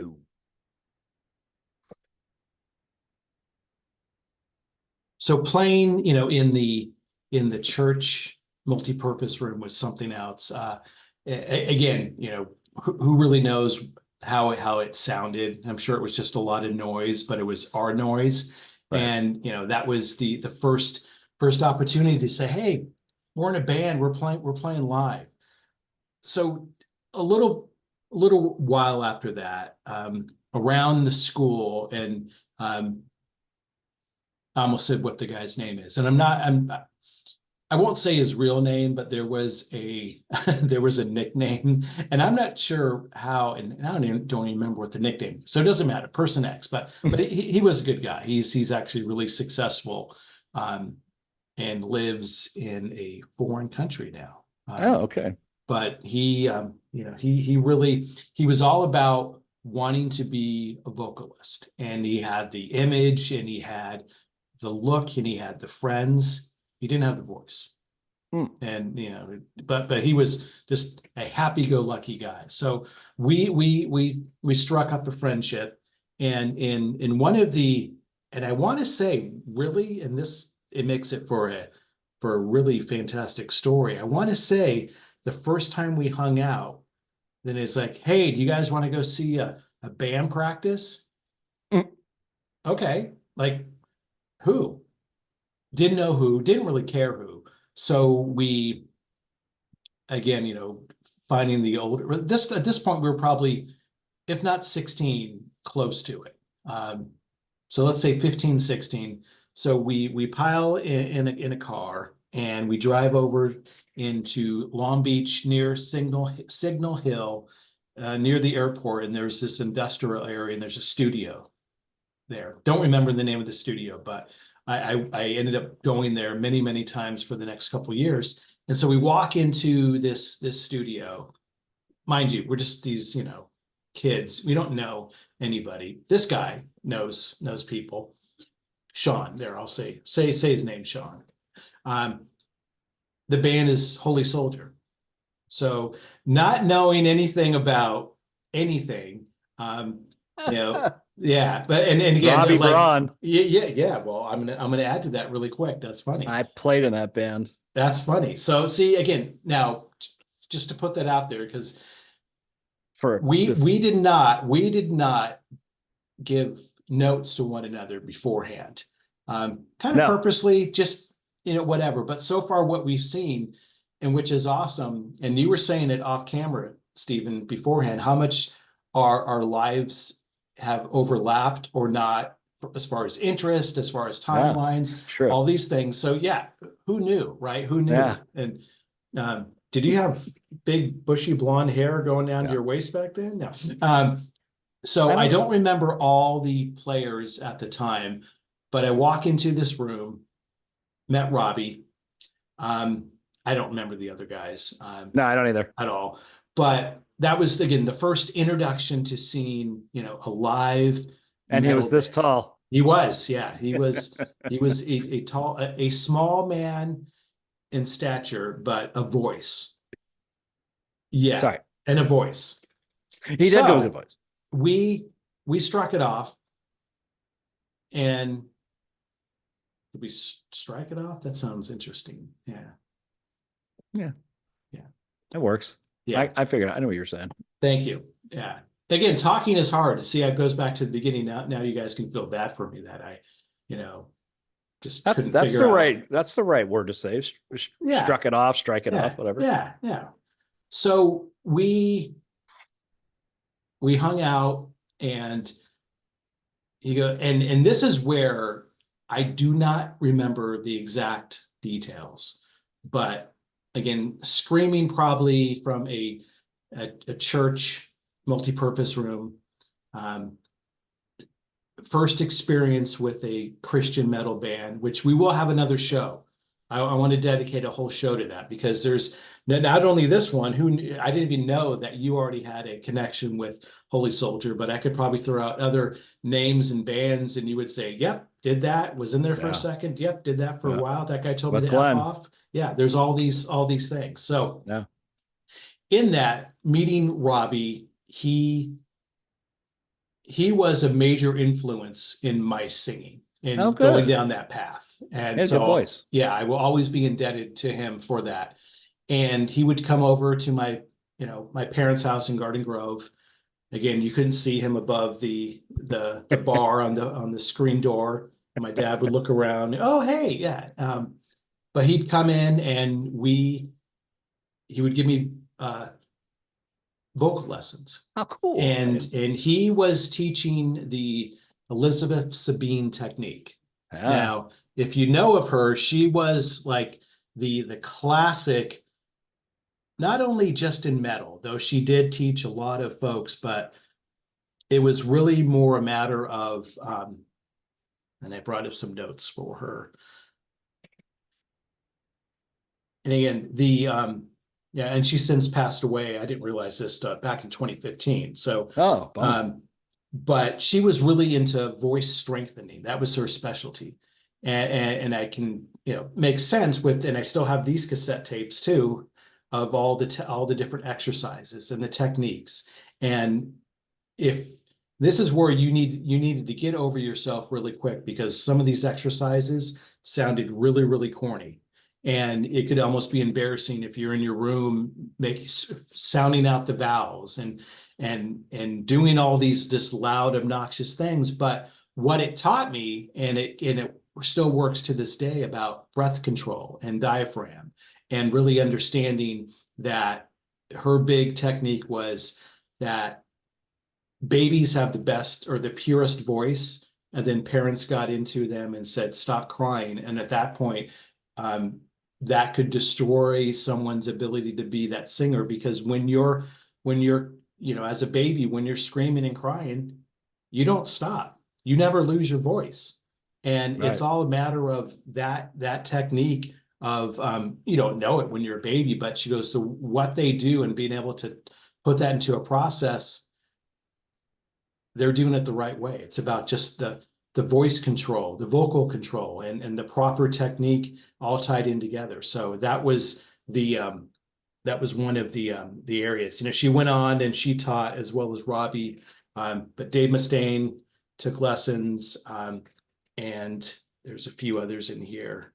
go. So playing, in the church multi-purpose room was something else. Again, who really knows how it sounded? I'm sure it was just a lot of noise, but it was our noise. Right. And that was the first opportunity to say, hey, we're in a band, we're playing live. So a little while after that, around the school, and I almost said what the guy's name is, and I won't say his real name, but there was a there was a nickname, and I'm not sure how, and I don't even remember what the nickname. So it doesn't matter, Person X, but he was a good guy. He's actually really successful, um, and lives in a foreign country now. Oh, okay. But he was all about wanting to be a vocalist, and he had the image, and he had the look, and he had the friends. He didn't have the voice. Hmm. And but he was just a happy-go-lucky guy. So we struck up a friendship, and in one of the, and I want to say, really, and this, it makes it for a really fantastic story. I want to say the first time we hung out, then it's like, hey, do you guys want to go see a band practice? Mm. Okay, like, who? Didn't know who, didn't really care who. So we, again, finding the old, this at this point we were probably, if not 16, close to it. So let's say 15, 16. So we pile in a car, and we drive over into Long Beach, near Signal Hill, near the airport, and there's this industrial area, and there's a studio there. Don't remember the name of the studio, but I ended up going there many, many times for the next couple of years. And so we walk into this studio. Mind you, we're just these, kids. We don't know anybody. This guy knows people. Sean, there, I'll say his name, Sean. The band is Holy Soldier. So not knowing anything about anything, you know, yeah, but and again, Robbie like, Braun. yeah. Well, I'm gonna add to that really quick. That's funny. I played in that band. That's funny. So see, again, now, just to put that out there, because For we this. we did not give notes to one another beforehand. Kind of No. purposely, just, whatever. But so far, what we've seen, and which is awesome, and you were saying it off camera, Stephen, beforehand, how much our lives have overlapped or not, as far as interest, as far as Yeah, timelines, true. all these things. So yeah, who knew, right? Who knew? Yeah. And did you have big bushy blonde hair going down to Yeah. your waist back then? No. So I don't remember all the players at the time, but I walk into this room, met Robbie. I don't remember the other guys No, I don't either. at all, but that was, again, the first introduction to seeing, a live And he metal was this band. tall. He was, yeah, he was a tall, a small man in stature, but a voice. Yeah, Sorry. and a voice. He did do a good So voice. we struck it off, and did we strike it off? That sounds interesting. Yeah. Yeah. Yeah. It works. Yeah. I figured I know what you're saying. Thank you. Yeah. Again, talking is hard. See, it goes back to the beginning. Now you guys can feel bad for me that I, just couldn't figure out. That's the right word to say. Yeah. Struck it off, strike it Yeah. off, whatever. Yeah. So we hung out, and and this is where I do not remember the exact details, but again, screaming probably from a church multi-purpose room. First experience with a Christian metal band, which we will have another show. I want to dedicate a whole show to that, because there's not only this one, I didn't even know that you already had a connection with Holy Soldier, but I could probably throw out other names and bands, and you would say, yep, did that, was in there for a second. Yep, did that for a while. That guy told me to F off. Yeah, there's all these things. So yeah. In that meeting Robbie, he he was a major influence in my singing and Oh, going good. down that path. And He had a good voice. yeah, I will always be indebted to him for that. And he would come over to my, my parents' house in Garden Grove. Again, you couldn't see him above the bar on the screen door. And my dad would look around. Oh, hey, yeah. But he'd come in and he would give me vocal lessons. How cool. And he was teaching the Elizabeth Sabine technique. Yeah. Now, if you know of her, she was like the classic, not only just in metal, though she did teach a lot of folks, but it was really more a matter of, and I brought up some notes for her. And again, yeah, and she since passed away. I didn't realize this back in 2015. So, Oh, bummer. but she was really into voice strengthening. That was her specialty. And I can, make sense with, and I still have these cassette tapes too, of all the different exercises and the techniques. And if this is where you needed to get over yourself really quick, because some of these exercises sounded really, really corny. And it could almost be embarrassing if you're in your room, sounding out the vowels and doing all these just loud, obnoxious things. But what it taught me, and it still works to this day, about breath control and diaphragm, and really understanding that her big technique was that babies have the best or the purest voice, and then parents got into them and said, stop crying. And at that point, that could destroy someone's ability to be that singer, because when you're, as a baby, when you're screaming and crying, you don't stop. You never lose your voice. And Right. It's all a matter of that technique of, you don't know it when you're a baby, but she goes, so what they do and being able to put that into a process, they're doing it the right way. It's about just the voice control, the vocal control, and the proper technique all tied in together. So that was one of the areas. She went on and she taught as well as Robbie, but Dave Mustaine took lessons, and there's a few others in here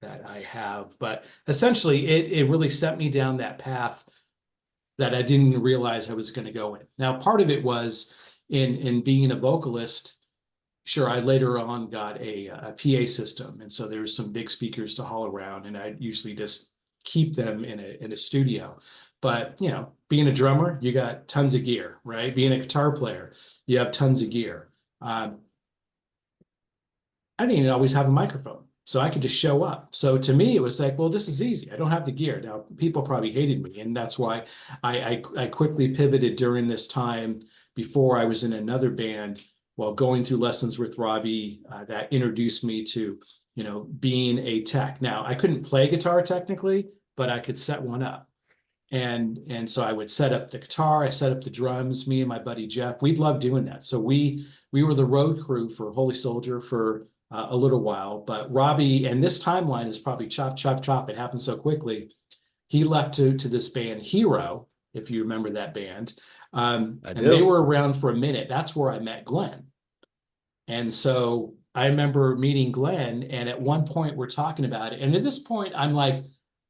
that I have. But essentially, it really set me down that path that I didn't realize I was going to go in. Now, part of it was in being a vocalist. Sure, I later on got a PA system, and so there's some big speakers to haul around, and I usually just keep them in a studio. But being a drummer, you got tons of gear, right? Being a guitar player, you have tons of gear. I didn't always have a microphone, so I could just show up. So to me, it was like, well, this is easy. I don't have the gear. Now, people probably hated me, and that's why I quickly pivoted during this time before I was in another band while going through lessons with Robbie, that introduced me to, being a tech. Now, I couldn't play guitar technically, but I could set one up. And so I would set up the guitar, I set up the drums, me and my buddy Jeff, we'd love doing that. So we were the road crew for Holy Soldier for a little while, but Robbie, and this timeline is probably chop, chop, chop. It happened so quickly. He left to this band Hero, if you remember that band. And they were around for a minute. That's where I met Glenn. And so I remember meeting Glenn, and at one point we're talking about it. And at this point, I'm like,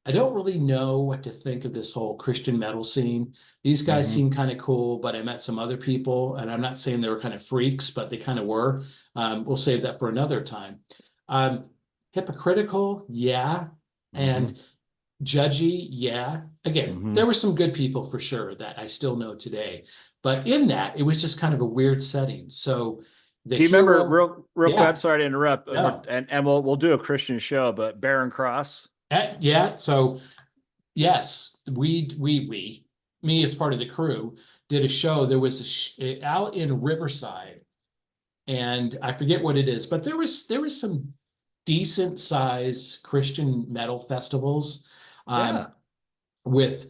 I don't really know what to think of this whole Christian metal scene. These guys seem kind of cool, but I met some other people, and I'm not saying they were kind of freaks, but they kind of were. We'll save that for another time. Hypocritical, yeah. And judgy, yeah. Again, there were some good people for sure that I still know today. But in that, it was just kind of a weird setting. So do you remember real quick? I'm sorry to interrupt. No. And we'll do a Christian show, but Barren Cross. Yeah. So yes, me as part of the crew did a show. There was out in Riverside, and I forget what it is, but there was some decent size Christian metal festivals, with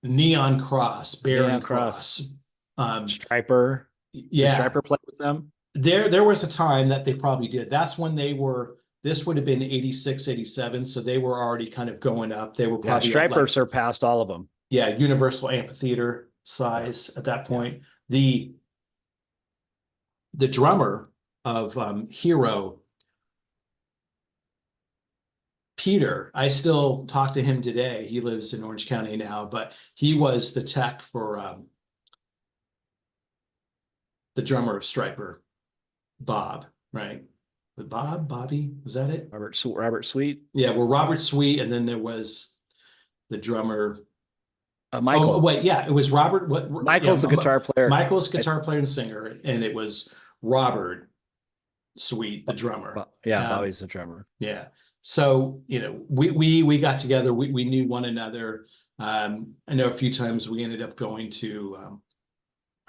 Neon Cross, Barren Cross, Striper. Yeah, Striper played with them. There was a time that they probably did. That's when they were. This would have been 86, 87. So they were already kind of going up. They were probably Striper surpassed all of them. Yeah, Universal Amphitheater size at that point. The the drummer of Hero, Peter, I still talk to him today. He lives in Orange County now, but he was the tech for the drummer of Stryper, Bob, right? Bobby, was that it? Robert Sweet. Yeah, well, Robert Sweet, and then there was the drummer. Michael. Oh, wait, yeah, it was Robert. Michael's the guitar player. Michael's guitar player and singer, and it was Robert Sweet, the drummer. Yeah, Bobby's the drummer. Yeah. So, we got together, we knew one another. I know a few times we ended up going to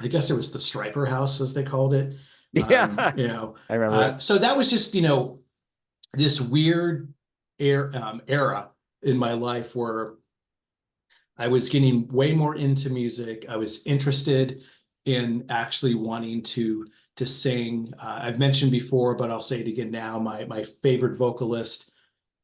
I guess it was the Stryper house, as they called it. Yeah. I remember. So that was just, this weird era in my life where I was getting way more into music. I was interested in actually wanting to sing. I've mentioned before, but I'll say it again now. My favorite vocalist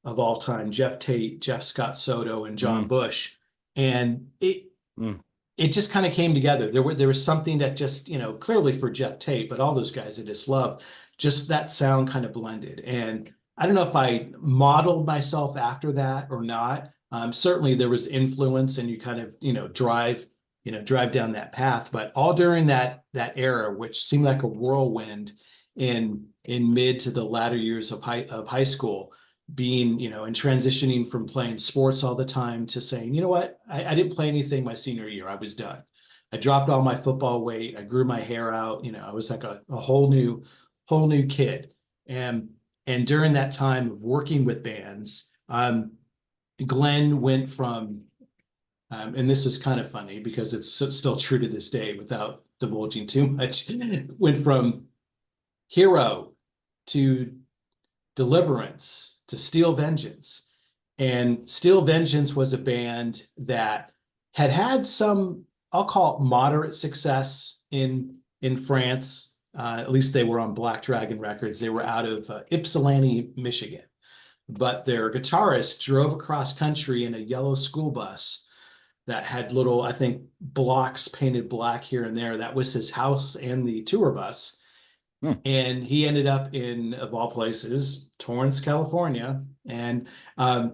of all time, Jeff Tate, Jeff Scott Soto, and John Bush, and it just kind of came together. There was something that just, clearly for Jeff Tate, but all those guys I just love, just that sound kind of blended. And I don't know if I modeled myself after that or not. Certainly there was influence, and you kind of, drive down that path, but all during that era, which seemed like a whirlwind in mid to the latter years of high school, being, and transitioning from playing sports all the time to saying, you know what, I didn't play anything my senior year. I was done. I dropped all my football weight. I grew my hair out. I was like a whole new kid. And during that time of working with bands, Glenn went from, and this is kind of funny because it's still true to this day without divulging too much, went from Hero to Deliverance to Steel Vengeance. And Steel Vengeance was a band that had some, I'll call it moderate success in France. At least they were on Black Dragon Records. They were out of Ypsilanti, Michigan. But their guitarist drove across country in a yellow school bus that had little, I think, blocks painted black here and there. That was his house and the tour bus. And he ended up in, of all places, Torrance, California. And I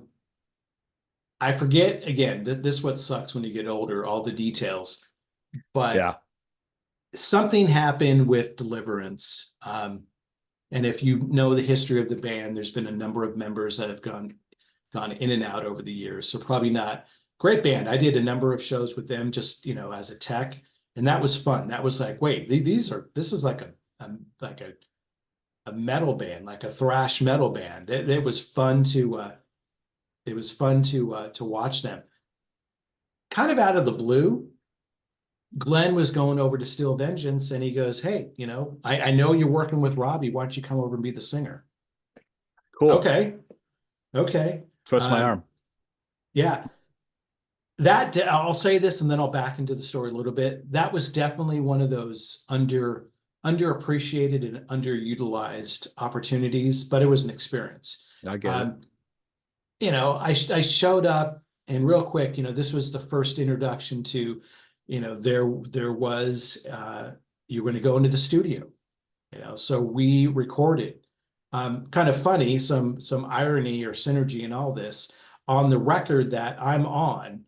forget, again, this what sucks when you get older, all the details. But something happened with Deliverance. And if you know the history of the band, there's been a number of members that have gone in and out over the years. So probably not great band. I did a number of shows with them just, as a tech, and that was fun. That was like, wait, this is like a metal band, like a thrash metal band. It was fun to watch them. Kind of out of the blue, Glenn was going over to Steel Vengeance, and he goes, hey, I know you're working with Robbie. Why don't you come over and be the singer? Cool. Okay. Twist my arm. Yeah. I'll say this, and then I'll back into the story a little bit. That was definitely one of those underappreciated and underutilized opportunities, but it was an experience. I get it. I showed up, and real quick, this was the first introduction to, there was, you're going to go into the studio, so we recorded. Kind of funny, some irony or synergy in all this. On the record that I'm on,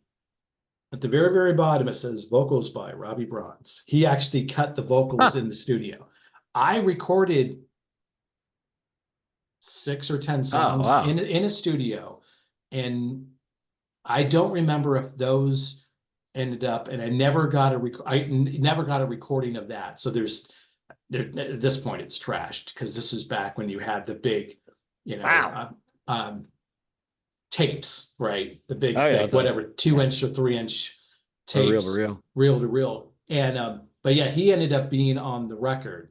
at the very, very bottom, it says vocals by Robbie Bronze. He actually cut the vocals in the studio. I recorded 6 or 10 songs in a studio, and I don't remember if those ended up, and I never got a recording of that. So at this point it's trashed, because this is back when you had the big, tapes, right? The big, whatever, 2-inch or 3-inch tapes, reel to reel. And but yeah, he ended up being on the record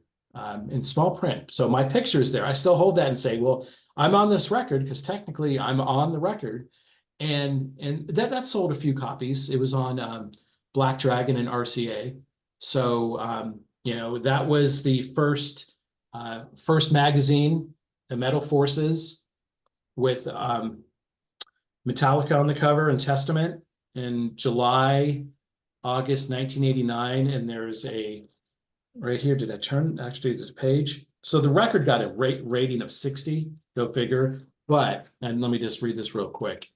in small print. So my picture's there. I still hold that and say, well, I'm on this record because technically I'm on the record. And that sold a few copies. It was on Black Dragon and RCA. So that was the first magazine, the Metal Forces, with Metallica on the cover and Testament in August 1989. And there's a right here. Did I turn actually to the page? So the record got a rating of 60, go figure. But, and let me just read this real quick.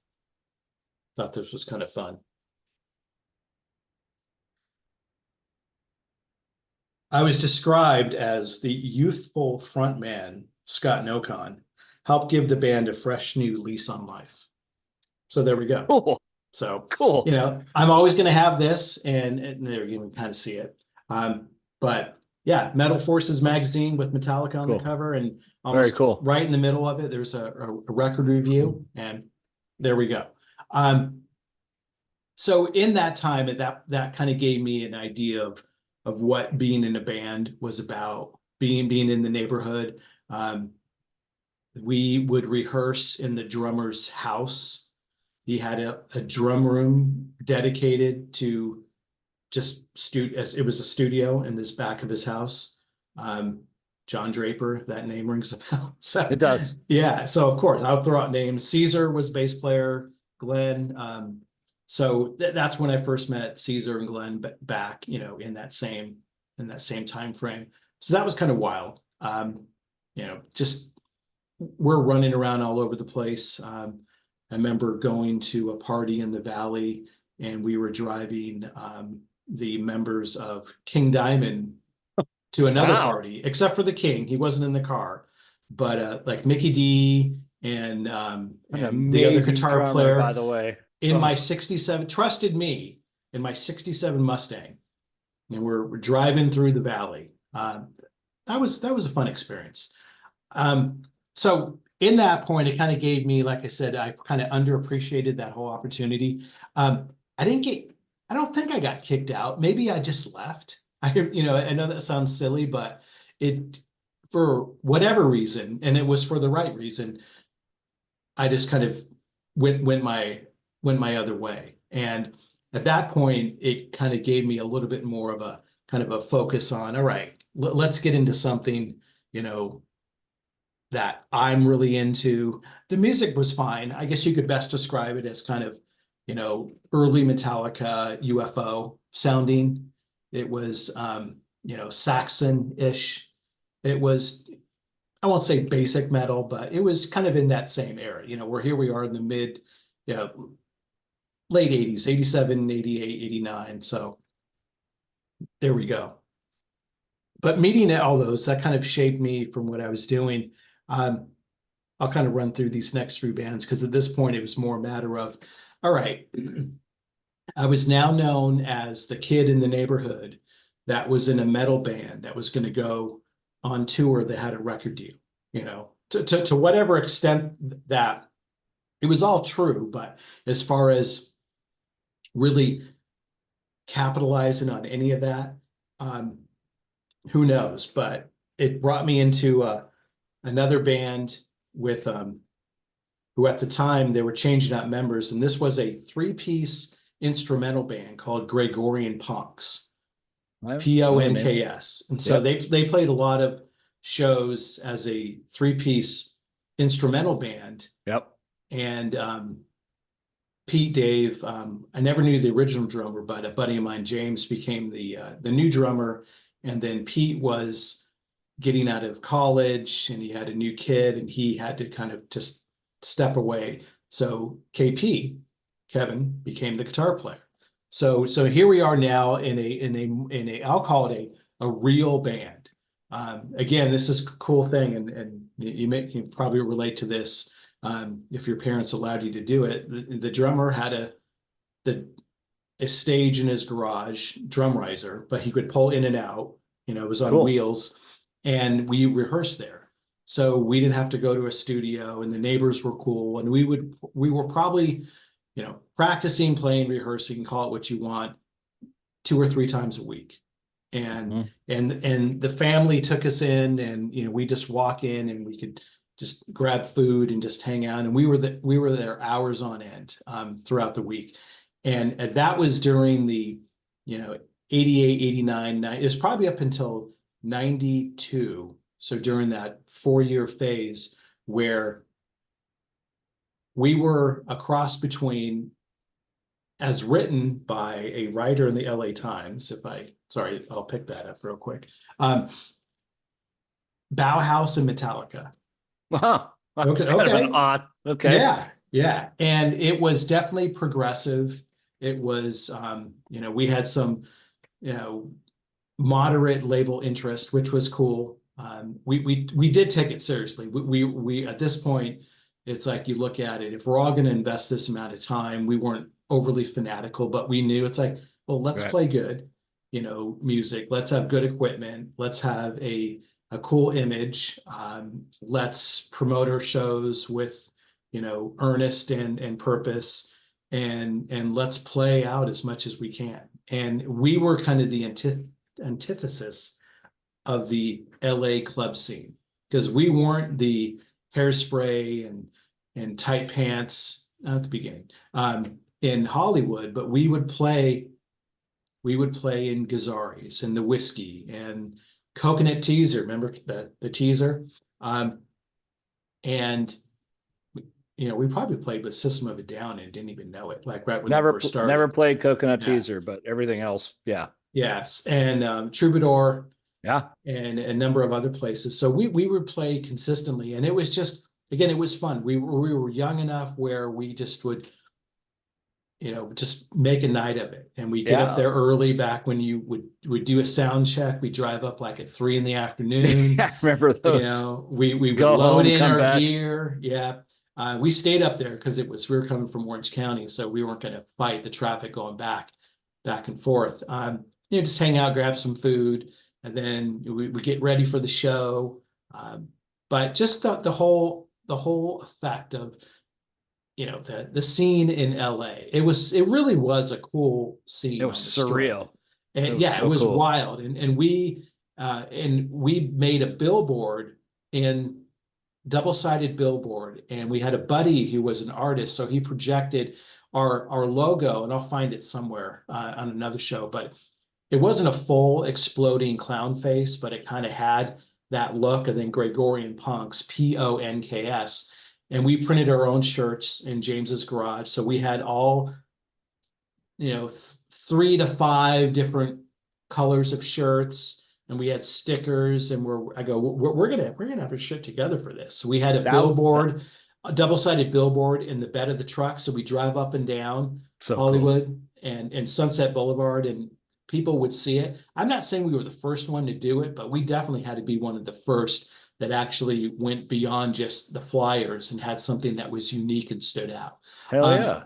Thought this was kind of fun. I was described as the youthful frontman, Scott Nocon, helped give the band a fresh new lease on life. So there we go. Cool. So Cool. You know, I'm always going to have this, and there you can kind of see it. But yeah, Metal Forces magazine with Metallica on Cool. the cover, and Very cool. right in the middle of it, there's a record review, and there we go. So in that time, that kind of gave me an idea of what being in a band was about, being in the neighborhood. We would rehearse in the drummer's house. He had a drum room dedicated to just it was a studio in this back of his house. John Draper, if that name rings a bell. So, it does. Yeah. So of course I'll throw out names. Caesar was bass player, Glenn. So that's when I first met Caesar and Glenn back, you know, in that same time frame. So that was kind of wild. You know, just we're running around all over the place. I remember going to a party in the Valley, and we were driving the members of King Diamond to another party, except for the King. He wasn't in the car, but like Mickey D and the other guitar player, by the way, in my 67, trusted me in my 67 Mustang, and we're driving through the Valley. That was a fun experience. So in that point, it kind of gave me, like I said, I kind of underappreciated that whole opportunity. I don't think I got kicked out. Maybe I just left. I know that sounds silly, but for whatever reason, and it was for the right reason, I just kind of went my other way. And at that point, it kind of gave me a little bit more of a kind of a focus on, all right, let's get into something, you know, that I'm really into. The music was fine. I guess you could best describe it as kind of, you know, early Metallica UFO sounding. It was, you know, Saxon-ish. It was, I won't say basic metal, but it was kind of in that same era. You know, here we are in the mid, you know, late 80s, 87, 88, 89. So there we go. But meeting all those, that kind of shaped me from what I was doing. I'll kind of run through these next three bands because at this point it was more a matter of, all right, I was now known as the kid in the neighborhood that was in a metal band that was going to go on tour that had a record deal, you know, to whatever extent that it was all true. But as far as really capitalizing on any of that, who knows? But it brought me into another band with who at the time they were changing out members, and this was a 3-piece instrumental band called Gregorian Punks, Ponks. And so they played a lot of shows as a 3-piece instrumental band. Yep. And Pete, Dave, I never knew the original drummer, but a buddy of mine, James, became the new drummer. And then Pete was getting out of college, and he had a new kid, and he had to kind of just step away. So KP, Kevin, became the guitar player. So here we are now in a I'll call it a real band. Again, this is a cool thing, and you probably relate to this. If your parents allowed you to do it, the drummer had a stage in his garage, drum riser, but he could pull in and out. You know, it was on wheels, and we rehearsed there. So we didn't have to go to a studio, and the neighbors were cool. And we were probably, you know, practicing, playing, rehearsing, call it what you want, 2 or 3 times a week. And and the family took us in, and you know, we just walk in and we could just grab food and just hang out. And we were there hours on end throughout the week. And that was during the, you know, 88, 89, it was probably up until 92. So during that 4-year phase where we were a cross between as written by a writer in the LA Times. Sorry, I'll pick that up real quick. Bauhaus and Metallica. Wow. Okay. Kind of an odd. Okay. Yeah. Yeah. And it was definitely progressive. It was, we had some, moderate label interest, which was cool. We did take it seriously. We at this point, it's like you look at it, if we're all going to invest this amount of time, we weren't overly fanatical, but we knew it's like, well, let's play good, music. Let's have good equipment. Let's have a cool image. Let's promote our shows with, earnest and purpose, and let's play out as much as we can. And we were kind of the antithesis of the LA club scene, because we weren't the hairspray and tight pants at the beginning in Hollywood, but we would play in Gazzarri's and the Whiskey and Coconut Teaser. Remember the teaser? And we probably played with System of a Down and didn't even know it. Like right when never we first started. Never played Coconut Teaser, but everything else, yeah. Yes, and Troubadour. Yeah, and a number of other places. So we would play consistently, and it was just, again, it was fun. We were young enough where we just would, just make a night of it. And we get up there early back when you would do a sound check. We drive up like at 3 PM. I remember those. We would load in our gear. Yeah. We stayed up there because we were coming from Orange County, so we weren't going to fight the traffic going back and forth. Just hang out, grab some food, and then we get ready for the show. But just the whole effect of, the scene in LA. It really was a cool scene. It was surreal. And it was cool. Wild. And we made a billboard, double-sided billboard, and we had a buddy who was an artist, so he projected our logo, and I'll find it somewhere on another show, but it wasn't a full exploding clown face, but it kind of had that look. And then Gregorian Punks, PONKS. And we printed our own shirts in James's garage. So we had all, 3 to 5 different colors of shirts, and we had stickers. And we're gonna have our shit together for this. So we had a billboard, a double-sided billboard in the bed of the truck. So we drive up and down Hollywood and Sunset Boulevard, and people would see it. I'm not saying we were the first one to do it, but we definitely had to be one of the first that actually went beyond just the flyers and had something that was unique and stood out. Hell yeah.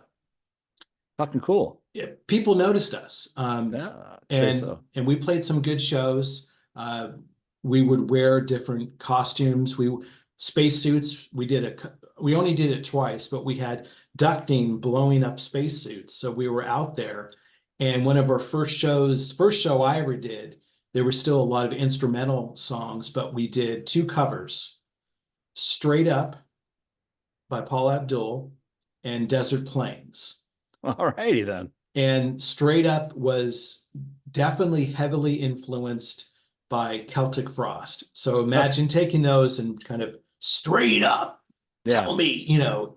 Fucking cool. Yeah, people noticed us. And we played some good shows. We would wear different costumes. Spacesuits. We only did it twice, but we had ducting blowing up spacesuits. So we were out there. And one of our first show I ever did, there were still a lot of instrumental songs, but we did 2 covers, Straight Up by Paula Abdul and Desert Plains. All righty then. And Straight Up was definitely heavily influenced by Celtic Frost. So imagine taking those and kind of straight up, tell me,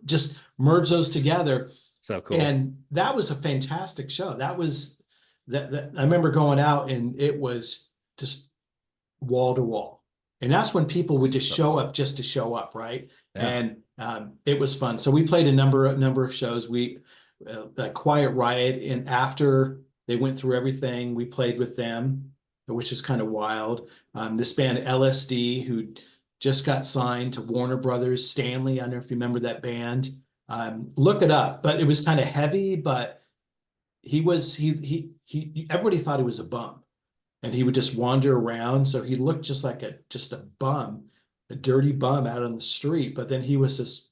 just merge those together. So cool. And that was a fantastic show. That was that I remember going out, and it was just wall to wall. And that's when people would just show up just to show up, right? Yeah. And it was fun. So we played a number of shows. We Quiet Riot, and after they went through everything, we played with them, which is kind of wild. This band LSD, who just got signed to Warner Brothers, Stanley. I don't know if you remember that band. Look it up, but it was kind of heavy, but everybody thought he was a bum, and he would just wander around. So he looked just like a bum, a dirty bum out on the street. But then he was this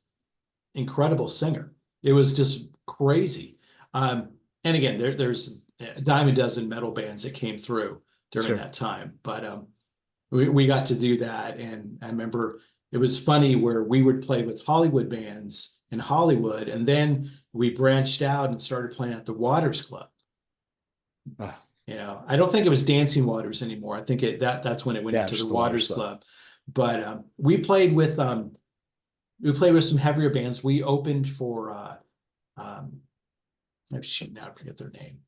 incredible singer. It was just crazy. And again, there's a dime a dozen metal bands that came through during that time, but we got to do that. And I remember it was funny where we would play with Hollywood bands in Hollywood, and then we branched out and started playing at the Waters Club. I don't think it was Dancing Waters anymore. I think that's when it went into the Waters Club. But we played with some heavier bands. We opened for Oh shit, now I forget their name.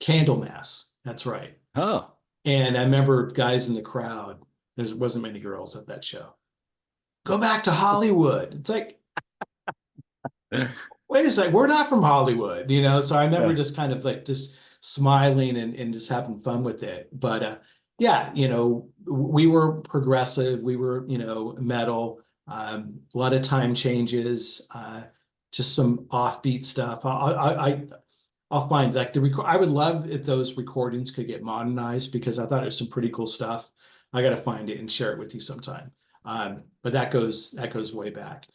Candlemass. That's right. Oh, And I remember guys in the crowd. There wasn't many girls at that show. Go back to Hollywood. It's like, wait a second, we're not from Hollywood, you know? So I remember yeah. just kind of like just smiling and just having fun with it. But yeah, you know, we were progressive, we were, you know, metal, a lot of time changes, just some offbeat stuff. I'll find like the record. I would love if those recordings could get modernized because I thought it was some pretty cool stuff. I got to find it and share it with you sometime. But that goes way back.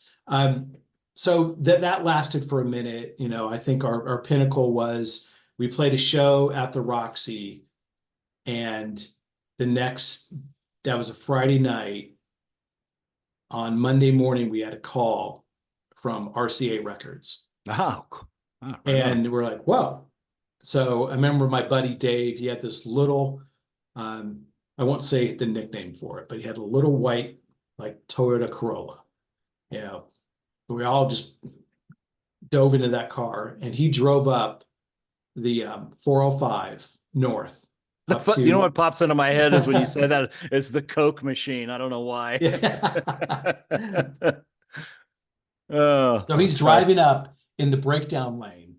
So that lasted for a minute. You know, I think our pinnacle was we played a show at the Roxy, and that was a Friday night. On Monday morning, we had a call from RCA Records. Oh, cool. Oh, right And on. we're like, whoa. So I remember my buddy Dave, he had this little, I won't say the nickname for it, but he had a little white, like Toyota Corolla. You know, we all just dove into that car and he drove up the 405 north up You know to, what pops into my head is when you say that it's the Coke machine. I don't know why. yeah. Oh, So he's sorry. driving up in the breakdown lane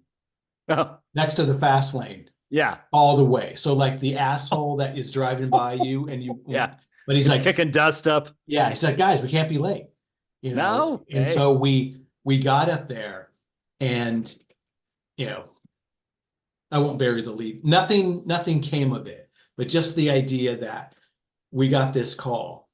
Oh, next to the fast lane yeah. all the way. So like the asshole that is driving by you and you, Yeah. but he's It's like, kicking dust up. yeah, he's like, guys, we can't be late, you know? No. And Hey. so we got up there and, you know, I won't bury the lead. Nothing came of it, but just the idea that we got this call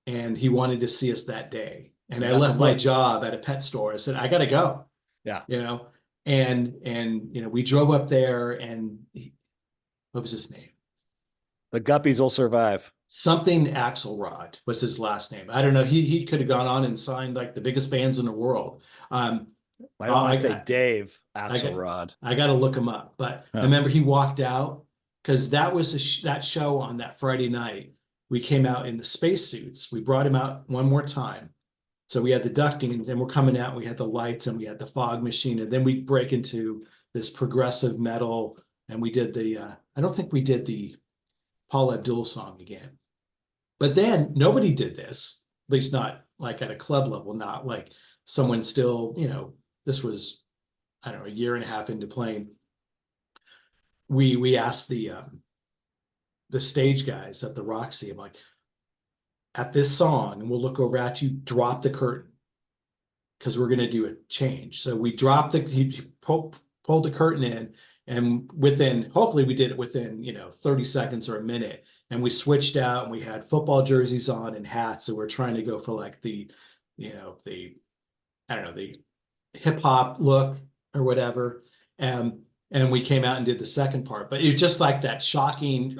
and he wanted to see us that day. And You I got the left my look. job at a pet store. I said, I gotta go, Yeah. you know, and you know, we drove up there and what was his name? The guppies will survive. Something Axelrod was his last name. I don't know. He could have gone on and signed like the biggest bands in the world. I don't want to say I Dave I got Axelrod. I got to look him up. But I Oh. remember he walked out because that was that show on that Friday night. We came out in the spacesuits. We brought him out one more time. So we had the ducting, and then we're coming out. We had the lights, and we had the fog machine, and then we break into this progressive metal. And we did the. I don't think we did the Paul Abdul song again. But then nobody did this, at least not like at a club level, not like someone still, you know, this was, I don't know, a year and a half into playing. We asked the stage guys at the Roxy, I'm like, at this song, and we'll look over at you, drop the curtain because we're gonna do a change. So we dropped he pulled the curtain in, and hopefully we did it within, you know, 30 seconds or a minute. And we switched out and we had football jerseys on and hats. And we're trying to go for like the, you know, I don't know, the hip hop look or whatever. And we came out and did the second part, but it was just like that shocking,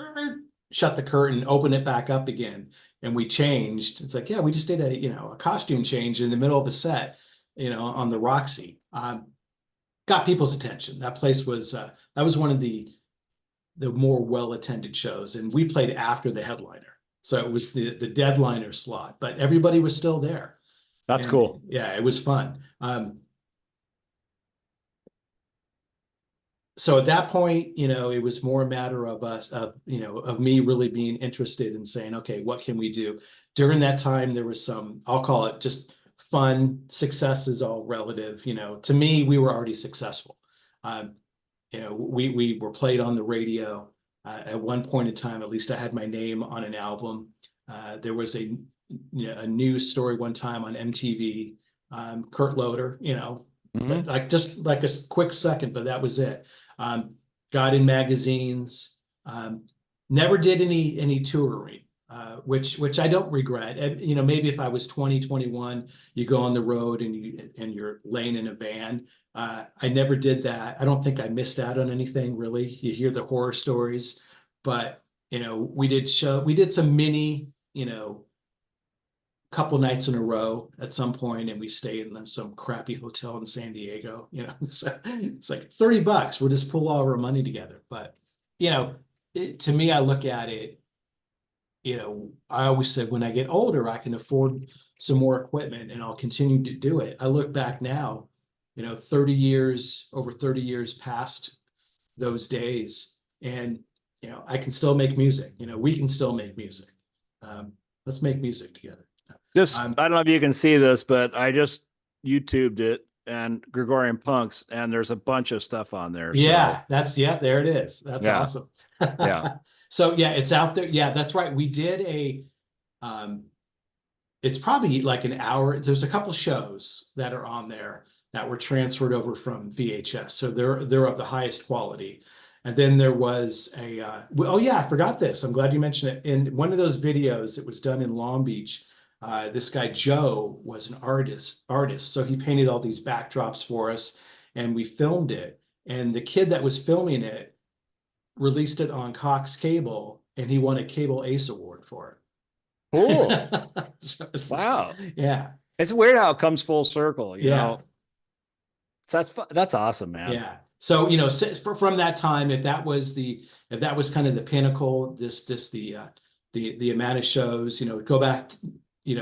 shut the curtain, open it back up again. And we changed. It's like, yeah, we just did a costume change in the middle of a set, you know, on the Roxy. Got people's attention. That place was, that was one of the more well-attended shows. And we played after the headliner. So it was the deadliner slot, but everybody was still there. That's And, cool. yeah, it was fun. So at that point, you know, it was more a matter of of me really being interested in saying, okay, what can we do? During that time, there was some, I'll call it just fun. Success is all relative. You know, to me, we were already successful. You know, we were played on the radio. At one point in time, at least I had my name on an album. There was a news story one time on MTV. Kurt Loder, you know, Mhm. like just like a quick second, but that was it. Got in magazines. Never did any touring, which I don't regret. And, you know, maybe if I was 20, 21, you go on the road and you're laying in a van. I never did that. I don't think I missed out on anything really. You hear the horror stories, but you know, we did some mini, you know, couple nights in a row at some point, and we stayed in some crappy hotel in San Diego, you know. So it's like $30. We'll just pull all our money together. But you know, to me, I look at it, you know, I always said when I get older, I can afford some more equipment and I'll continue to do it. I look back now, 30 years, over 30 years past those days. And, I can still make music, we can still make music. Let's make music together. I don't know if you can see this, but I just YouTubed it and Gregorian Punks, and there's a bunch of stuff on there. Yeah, So. there it is. That's Yeah. awesome. Yeah. So yeah, it's out there. Yeah, that's right. We did it's probably like an hour. There's a couple shows that are on there that were transferred over from VHS. So they're of the highest quality. And then there was oh yeah, I forgot this. I'm glad you mentioned it. In one of those videos, it was done in Long Beach. This guy, Joe, was an artist. So he painted all these backdrops for us and we filmed it. And the kid that was filming it released it on Cox Cable and he won a Cable Ace Award for it. Cool. So Wow. Yeah. It's weird how it comes full circle, you Yeah. know. So that's awesome, man. Yeah. So, from that time, if that was kind of the pinnacle, the amount of shows, go back,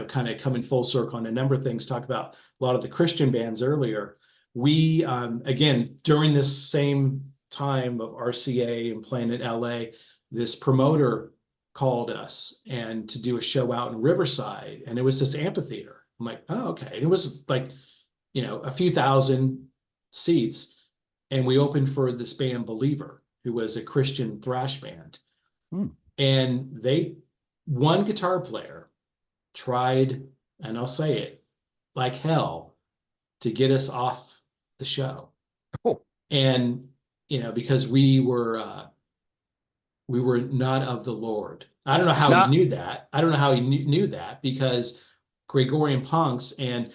kind of coming full circle on a number of things, talk about a lot of the Christian bands earlier. We, again, during this same time of RCA and playing in LA, this promoter called us and to do a show out in Riverside. And it was this amphitheater. I'm like, oh, okay. And it was like, a few thousand seats. And we opened for this band Believer, who was a Christian thrash band. And one guitar player tried, and I'll say it, like hell, to get us off the show. Oh. And, because we were not of the Lord. I don't know how he knew that. I don't know how he knew that, because Gregorian Punks, and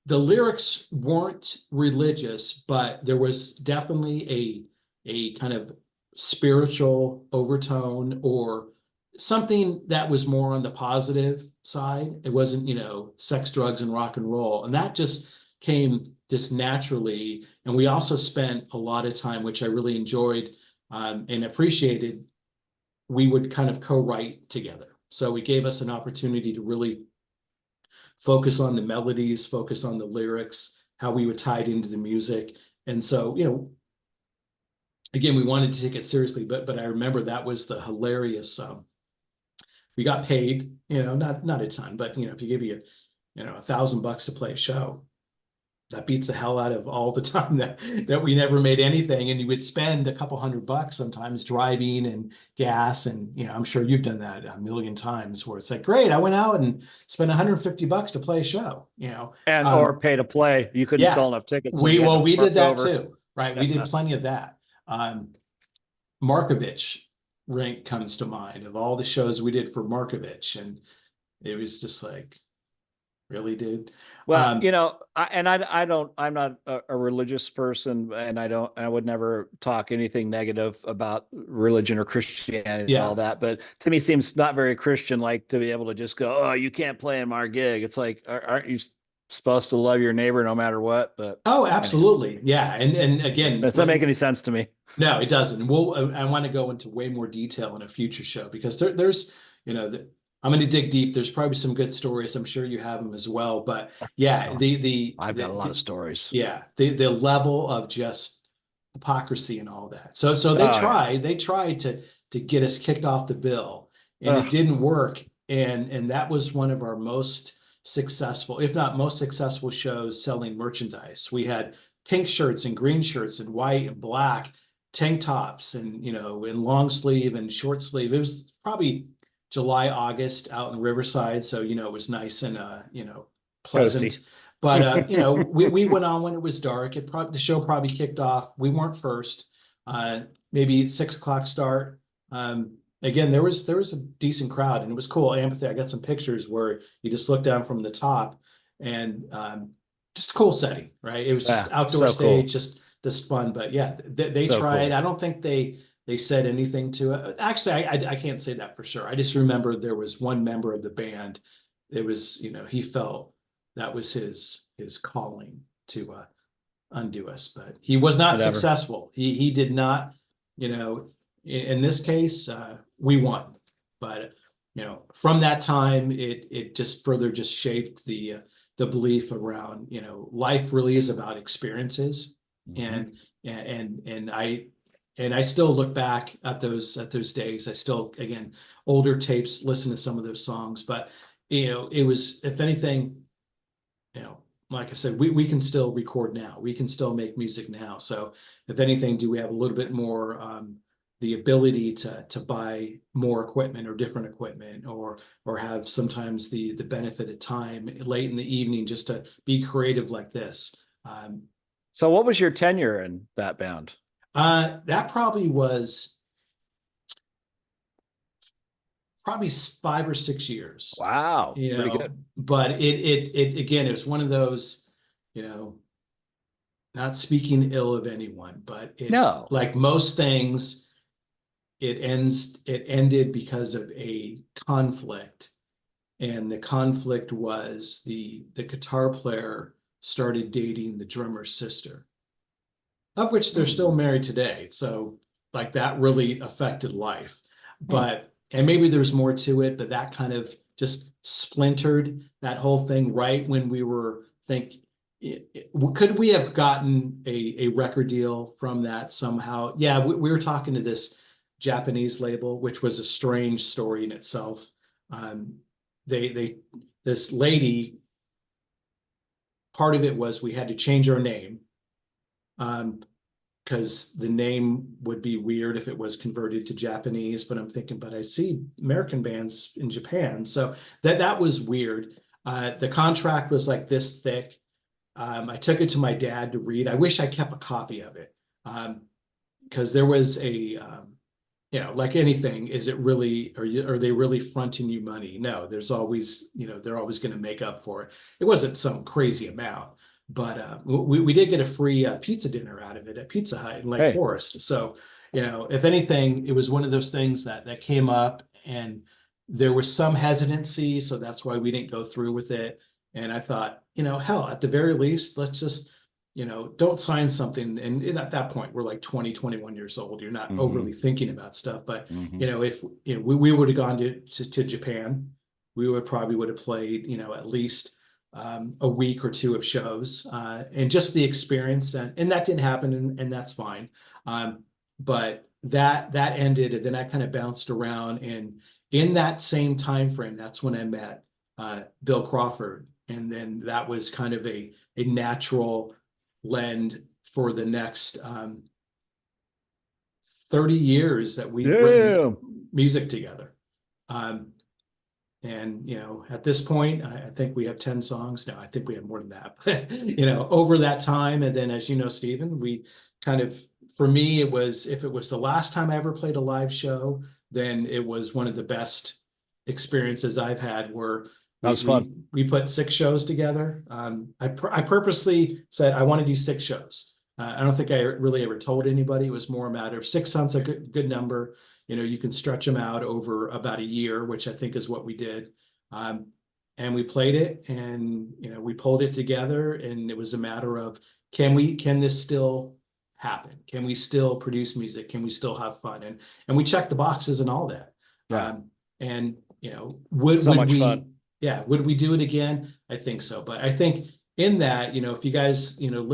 the lyrics weren't religious, but there was definitely a kind of spiritual overtone or something that was more on the positive side. It wasn't, sex, drugs, and rock and roll. And that just came just naturally. And we also spent a lot of time, which I really enjoyed and appreciated. We would kind of co-write together. So it gave us an opportunity to really focus on the melodies, focus on the lyrics, how we would tie it into the music. And so, again, we wanted to take it seriously, but I remember that was the hilarious, we got paid, not a ton, but if you give you, $1,000 to play a show, that beats the hell out of all the time that we never made anything. And you would spend a couple $100 sometimes driving and gas. And, I'm sure you've done that a million times where it's like, great, I went out and spent $150 to play a show, And or pay to play. You couldn't sell enough tickets. So we did that over. too, right? We did plenty of that. Markovich Rink comes to mind of all the shows we did for Markovich. And it was just like, really, dude? Well, I'm not a religious person, and I would never talk anything negative about religion or Christianity and all that. But to me, it seems not very Christian, like to be able to just go, oh, you can't play in our gig. It's like, aren't you supposed to love your neighbor no matter what? But oh, absolutely. Yeah. And again, it doesn't make any sense to me. No, it doesn't. I want to go into way more detail in a future show, because there's, I'm going to dig deep. There's probably some good stories. I'm sure you have them as well. But yeah, I've got a lot of stories. Yeah, the level of just hypocrisy and all that. So they tried to get us kicked off the bill, and it didn't work. And that was one of our most successful, if not most successful, shows selling merchandise. We had pink shirts and green shirts and white and black tank tops and in long sleeve and short sleeve. It was probably July, August out in Riverside. So, it was nice and, pleasant. Toasty. But, we went on when it was dark. The show probably kicked off. We weren't first, maybe 6 o'clock start. Again, there was a decent crowd and it was cool. Amphitheater. I got some pictures where you just look down from the top and, just a cool setting, right? It was just outdoor stage, cool. just fun. But yeah, they so tried. Cool. I don't think they said anything to it. Actually, I can't say that for sure. I just remember there was one member of the band. It was, he felt that was his calling to undo us, but he was not successful. He did not, in this case, we won. But, from that time, it just further just shaped the the belief around, life really is about experiences. Mhm. And I still look back at those days. I still, again, older tapes, listen to some of those songs, but it was, if anything, like I said, we can still record now. We can still make music now. So if anything, do we have a little bit more the ability to buy more equipment or different equipment, or have sometimes the benefit of time late in the evening just to be creative like this. So what was your tenure in that band? That probably was probably 5 or 6 years. Wow, pretty good. But it again, it was one of those, not speaking ill of anyone, but No. like most things, it ended because of a conflict. And the conflict was the guitar player started dating the drummer's sister, of which they're still married today. So like that really affected life. But and maybe there's more to it, but that kind of just splintered that whole thing right when we were could we have gotten a record deal from that somehow? Yeah, we were talking to this Japanese label, which was a strange story in itself. This lady, part of it was we had to change our name, because the name would be weird if it was converted to Japanese. But I'm thinking, but I see American bands in Japan, so that was weird. The contract was like this thick. I took it to my dad to read. I wish I kept a copy of it, because there was a like anything, is it really, are they really fronting you money? No, there's always, they're always going to make up for it. It wasn't some crazy amount, but we did get a free pizza dinner out of it at Pizza Hut in Lake Forest. So, if anything, it was one of those things that came up, and there was some hesitancy. So that's why we didn't go through with it. And I thought, hell, at the very least, let's just, don't sign something. And at that point, we're like 20, 21 years old. You're not overly thinking about stuff. But, if we would have gone to Japan, we would have played, at least a week or two of shows, and just the experience. And that didn't happen, and that's fine. But that ended, and then I kind of bounced around. And in that same time frame, that's when I met Bill Crawford. And then that was kind of a natural lend for the next 30 years that we've written music together. And at this point, I think we have 10 songs. No, I think we have more than that. But over that time, and then, as you know, Stephen, we kind of, for me, it was, if it was the last time I ever played a live show, then it was one of the best experiences I've had. Where that was fun. We put 6 shows together. I purposely said I want to do 6 shows. I don't think I really ever told anybody. It was more a matter of 6 sounds like a good number. You can stretch them out over about a year, which I think is what we did. And we played it, and we pulled it together, and it was a matter of, can this still happen? Can we still produce music? Can we still have fun? And we checked the boxes and all that. Yeah. And would we fun. Yeah, would we do it again? I think so. But I think in that, if you guys, listen